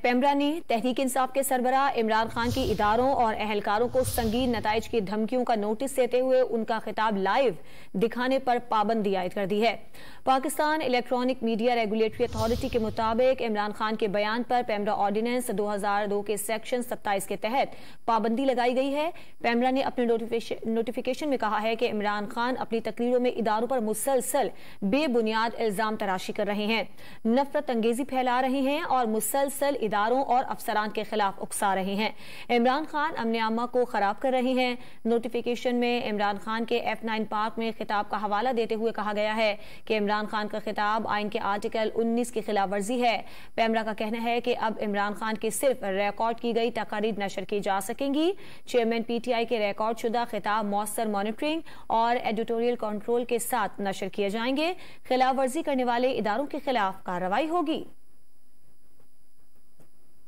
پیمرا نے تحریک انصاف کے سربراہ عمران خان کی اداروں اور اہلکاروں کو سنگین نتائج کی دھمکیوں کا نوٹس دیتے ہوئے ان کا خطاب لائیو دکھانے پر پابندی عائد کر دی ہے۔ Pakistan electronic media regulatory authority کے مطابق عمران خان کے بیان پر پیمرا آرڈیننس 2002 کے سیکشن 27 کے تحت پابندی لگائی گئی ہے۔ پیمرا نے اپنے نوٹیفیکیشن میں کہا ہے کہ عمران خان اپنی تقریروں میں اداروں پر مسلسل بے بنیاد الزام تراشی کر رہے ہیں، نفرت انگیزی پھیلا رہے ہیں اور مسلسل اداروں اور افسران کے خلاف اکسا رہے ہیں۔ عمران خان امن عامہ کو خراب کر رہے ہیں۔ نوٹیفیکیشن میں عمران خان کے F9 پارک میں خطاب کا حوالہ دیتے ہوئے کہا گیا ہے کہ عمران خان کا خطاب آئین کے آرٹیکل 19 کی خلاف ورزی ہے۔ پیمرا کا کہنا ہے کہ اب عمران خان کی صرف ریکارڈ کی گئی تقاریر نشر کی جا سکیں گی۔ چیئرمین PTI کے ریکارڈ شدہ خطاب مؤثر مانیٹرنگ اور ایڈیٹوریل کنٹرول کے ساتھ نشر کیے جائیں گے۔ خلاف ورزی کرنے والے اداروں کے خلاف کارروائی ہوگی۔